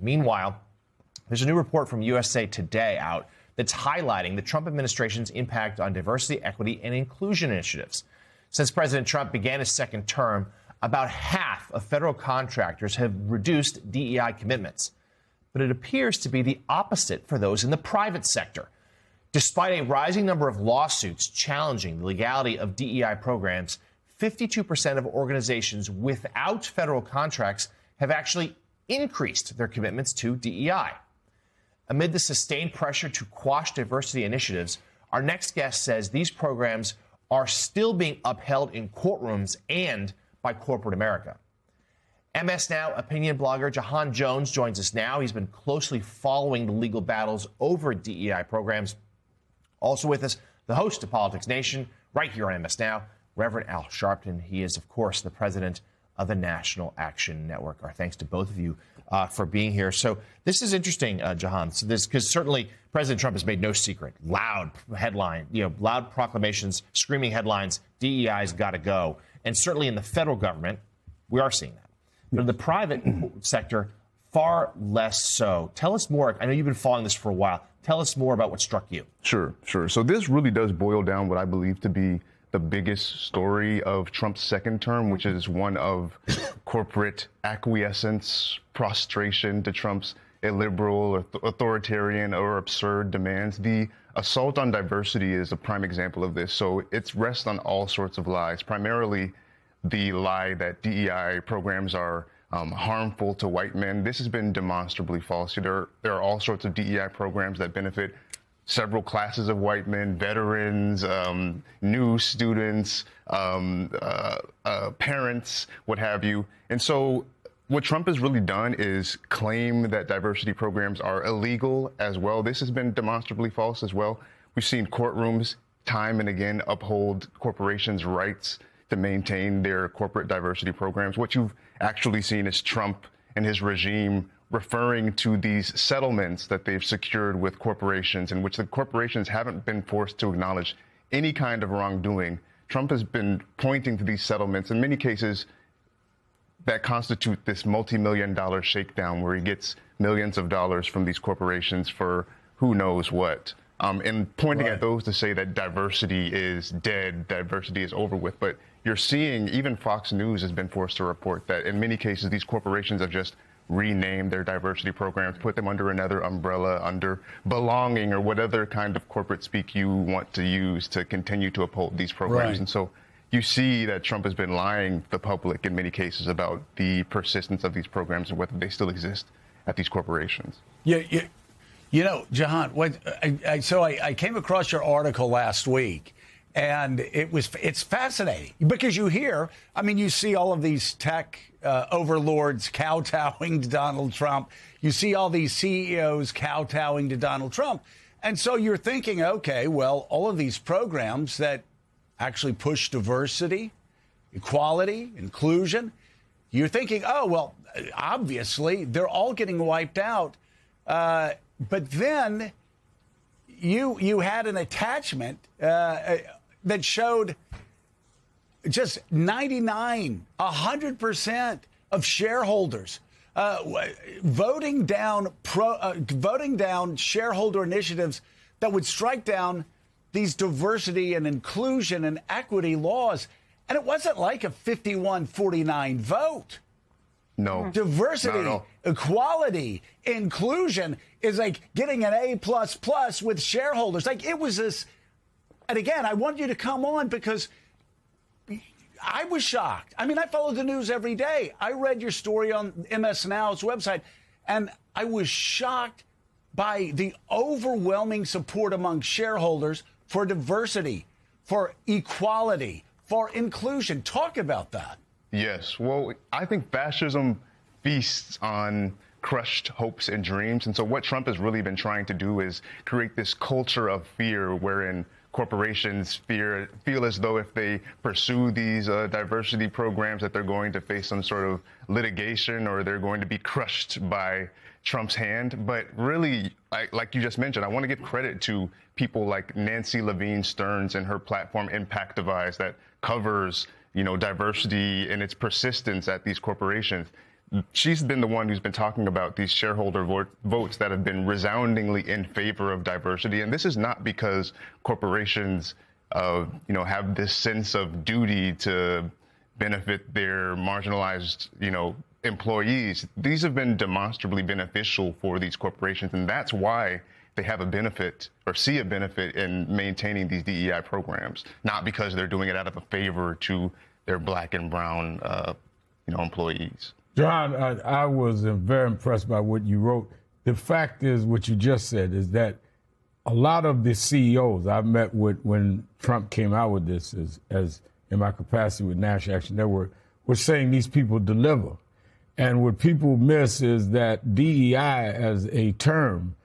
Meanwhile, there's a new report from USA Today out that's highlighting the Trump administration's impact on diversity, equity, and inclusion initiatives. Since President Trump began his second term, about half of federal contractors have reduced DEI commitments. But it appears to be the opposite for those in the private sector. Despite a rising number of lawsuits challenging the legality of DEI programs, 52% of organizations without federal contracts have actually increased their commitments to DEI. Amid the sustained pressure to quash diversity initiatives, our next guest says these programs are still being upheld in courtrooms and by corporate America. MS Now opinion blogger Jahan Jones joins us now. He's been closely following the legal battles over DEI programs. Also with us, the host of Politics Nation, right here on MS Now, Reverend Al Sharpton. He is, of course, the president of the National Action Network. Our thanks to both of you for being here. So this is interesting, Jahan. So this, because certainly President Trump has made no secret, loud headline, loud proclamations, screaming headlines, DEI's got to go. And certainly in the federal government, we are seeing that. But in the private sector, far less so. Tell us more. I know you've been following this for a while. Tell us more about what struck you. Sure. So this really does boil down what I believe to be the biggest story of Trump's second term, which is one of corporate acquiescence, prostration to Trump's illiberal or authoritarian or absurd demands. The assault on diversity is a prime example of this. So it's rests on all sorts of lies, primarily the lie that DEI programs are harmful to white men. This has been demonstrably false. There are all sorts of DEI programs that benefit several classes of white men, veterans, new students, parents, what have you. And so what Trump has really done is claim that diversity programs are illegal as well. This has been demonstrably false as well. We've seen courtrooms time and again uphold corporations' rights to maintain their corporate diversity programs. What you've actually seen is Trump and his regime referring to these settlements that they've secured with corporations in which the corporations haven't been forced to acknowledge any kind of wrongdoing. Trump has been pointing to these settlements in many cases that constitute this multi-million-dollar shakedown where he gets millions of dollars from these corporations for who knows what. And pointing at those to say that diversity is dead, diversity is over with. But you're seeing even Fox News has been forced to report that in many cases these corporations have just renamed their diversity programs, put them under another umbrella, under belonging or whatever kind of corporate speak you want to use to continue to uphold these programs. And so you see that Trump has been lying to the public in many cases about the persistence of these programs and whether they still exist at these corporations. You know, Jahan, I came across your article last week, and it's fascinating because you see all of these tech overlords kowtowing to Donald Trump. You see all these CEOs kowtowing to Donald Trump. And so you're thinking, okay, well, all of these programs that actually push diversity, equality, inclusion, you're thinking, oh, well, obviously they're all getting wiped out. But then you had an attachment that showed just 100% of shareholders voting down shareholder initiatives that would strike down these diversity and inclusion and equity laws. And it wasn't like a 51-49 vote. No. Diversity, equality, inclusion is like getting an A++ with shareholders. Like it was this. And again, I want you to come on because I was shocked. I mean, I follow the news every day. I read your story on MS Now's website, and I was shocked by the overwhelming support among shareholders for diversity, for equality, for inclusion. Talk about that. Yes. Well, I think fascism feasts on crushed hopes and dreams. And so what Trump has really been trying to do is create this culture of fear wherein corporations feel as though if they pursue these diversity programs that they're going to face some sort of litigation or they're going to be crushed by Trump's hand. But really, like you just mentioned, I want to give credit to people like Nancy Levine Stearns and her platform Impactivize that covers diversity and its persistence at these corporations. she's been the one who's been talking about these shareholder votes that have been resoundingly in favor of diversity. And this is not because corporations, have this sense of duty to benefit their marginalized, employees. These have been demonstrably beneficial for these corporations, and that's why they have a benefit or see a benefit in maintaining these DEI programs, not because they're doing it out of a favor to their black and brown, employees. John, I was very impressed by what you wrote. The fact is, what you just said is that a lot of the CEOs I've met with when Trump came out with this, as in my capacity with National Action Network, were saying these people deliver. And what people miss is that DEI as a term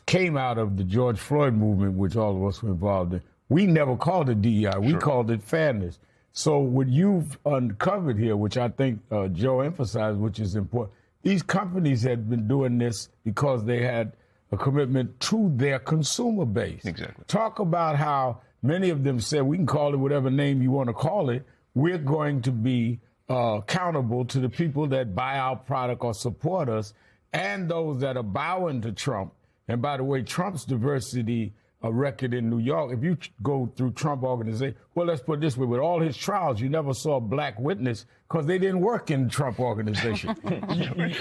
came out of the George Floyd movement, which all of us were involved in. We never called it DEI. We called it fairness. So what you've uncovered here, which I think Joe emphasized, which is important, these companies had been doing this because they had a commitment to their consumer base. Exactly. Talk about how many of them said, we can call it whatever name you want to call it. We're going to be accountable to the people that buy our product or support us and those that are bowing to Trump. And by the way, Trump's diversity record in New York, if you go through Trump organization, well, let's put it this way, with all his trials, you never saw a black witness because they didn't work in the Trump organization.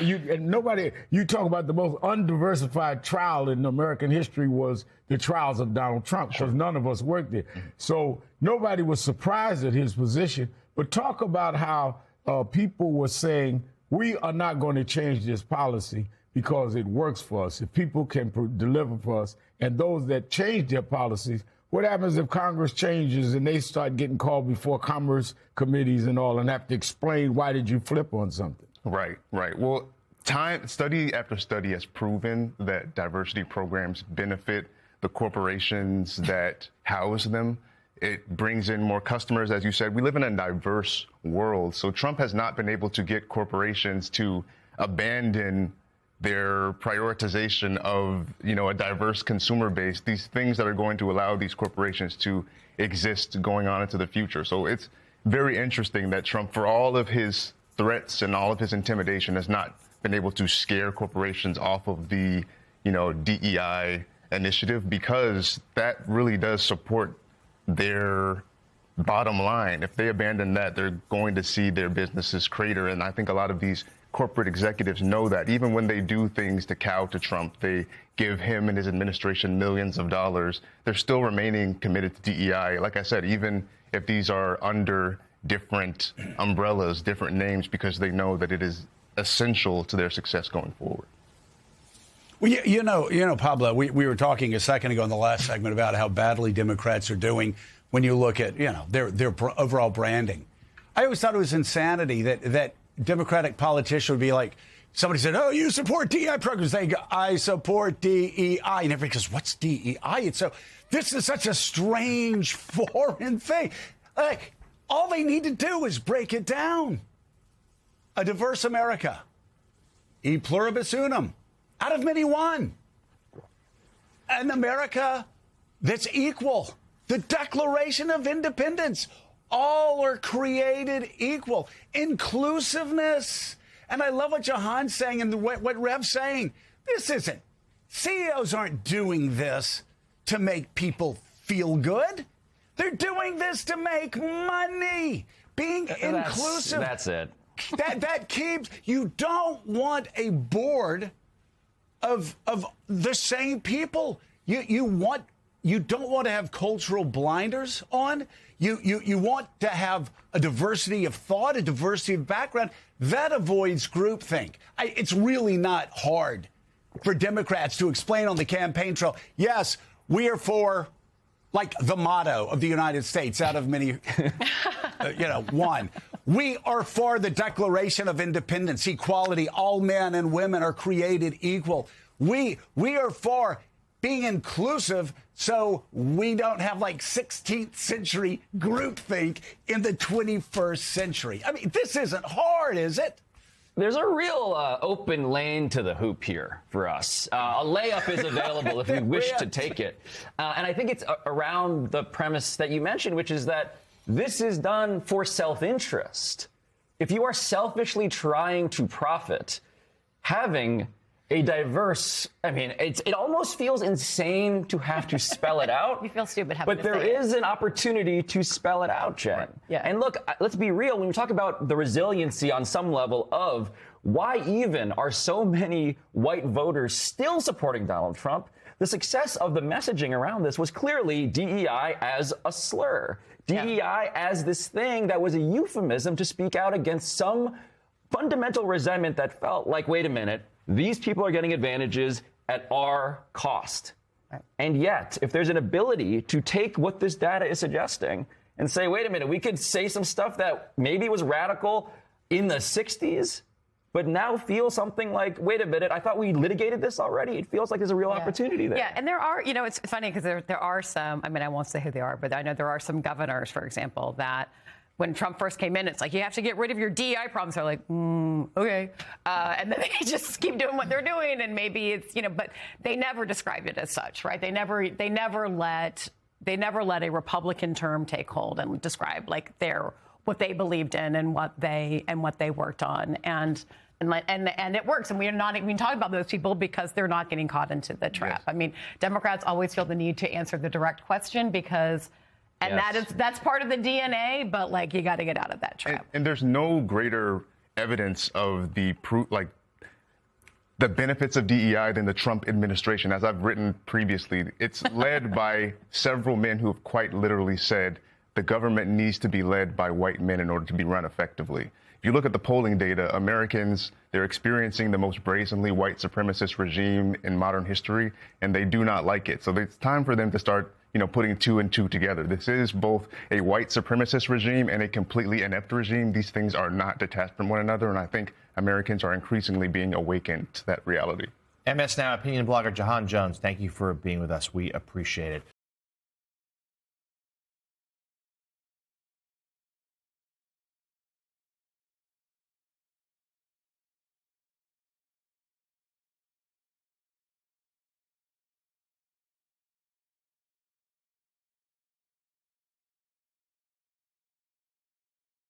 You talk about the most undiversified trial in American history was the trials of Donald Trump, because none of us worked there. So nobody was surprised at his position, but talk about how people were saying, we are not going to change this policy because it works for us. If people can deliver for us, and those that change their policies, what happens if Congress changes and they start getting called before commerce committees and all and have to explain why did you flip on something? Right. Well, study after study has proven that diversity programs benefit the corporations that house them. It brings in more customers. As you said, we live in a diverse world. So Trump has not been able to get corporations to abandon their prioritization of, a diverse consumer base, these things that are going to allow these corporations to exist going on into the future. So it's very interesting that Trump, for all of his threats and all of his intimidation, has not been able to scare corporations off of the, DEI initiative, because that really does support their bottom line. If they abandon that, they're going to see their businesses crater. And I think a lot of these corporate executives know that. Even when they do things to cow to Trump, they give him and his administration millions of dollars, they're still remaining committed to DEI. Like I said, even if these are under different umbrellas, different names, because they know that it is essential to their success going forward. Well, Pablo, we were talking a second ago in the last segment about how badly Democrats are doing when you look at, their overall branding. I always thought it was insanity that Democratic politician would be like, somebody said, oh, you support DEI programs. They go, I support DEI. And everybody goes, what's DEI? This is such a strange foreign thing. Like, all they need to do is break it down. A diverse America. E pluribus unum. Out of many one. An America that's equal. The Declaration of Independence. All are created equal. Inclusiveness. And I love what Jahan's saying and what Rev's saying. This isn't. CEOs aren't doing this to make people feel good. They're doing this to make money. Being inclusive. That's it. That keeps. You don't want a board of the same people. You don't want to have cultural blinders on. You want to have a diversity of thought, a diversity of background. That avoids groupthink. It's really not hard for Democrats to explain on the campaign trail, yes, we are for, like, the motto of the United States out of many, one. We are for the Declaration of Independence, equality. All men and women are created equal. We are for being inclusive so we don't have like 16th century groupthink in the 21st century. I mean, this isn't hard, is it? There's a real open lane to the hoop here for us. A layup is available if we wish to take it. And I think it's around the premise that you mentioned, which is that this is done for self-interest. if you are selfishly trying to profit, having a diverse, I mean, it almost feels insane to have to spell it out. You feel stupid having but to there say is an opportunity to spell it out, Jen. Right. Yeah. And look, let's be real. When we talk about the resiliency on some level of why even are so many white voters still supporting Donald Trump, the success of the messaging around this was clearly DEI as a slur. DEI as this thing that was a euphemism to speak out against some fundamental resentment that felt like, wait a minute, these people are getting advantages at our cost. And yet, if there's an ability to take what this data is suggesting and say, wait a minute, we could say some stuff that maybe was radical in the 60s, but now feel something like, wait a minute, I thought we litigated this already. It feels like there's a real opportunity there. Yeah, and there are, it's funny because there are some, I mean, I won't say who they are, but I know there are some governors, for example, that when Trump first came in, it's like, you have to get rid of your DEI problems. They're like, okay. And then they just keep doing what they're doing. And maybe it's, but they never described it as such, right? They never let a Republican term take hold and describe like what they believed in and what they worked on. And it works. And we are not even talking about those people because they're not getting caught into the trap. Yes. I mean, Democrats always feel the need to answer the direct question because that's part of the DNA, but like you got to get out of that trap. And there's no greater evidence of the benefits of DEI than the Trump administration. As I've written previously, it's led by several men who have quite literally said the government needs to be led by white men in order to be run effectively. If you look at the polling data, Americans, they're experiencing the most brazenly white supremacist regime in modern history, and they do not like it. So it's time for them to start putting two and two together. This is both a white supremacist regime and a completely inept regime. These things are not detached from one another, and I think Americans are increasingly being awakened to that reality. MS Now opinion blogger Jahan Jones, thank you for being with us. We appreciate it.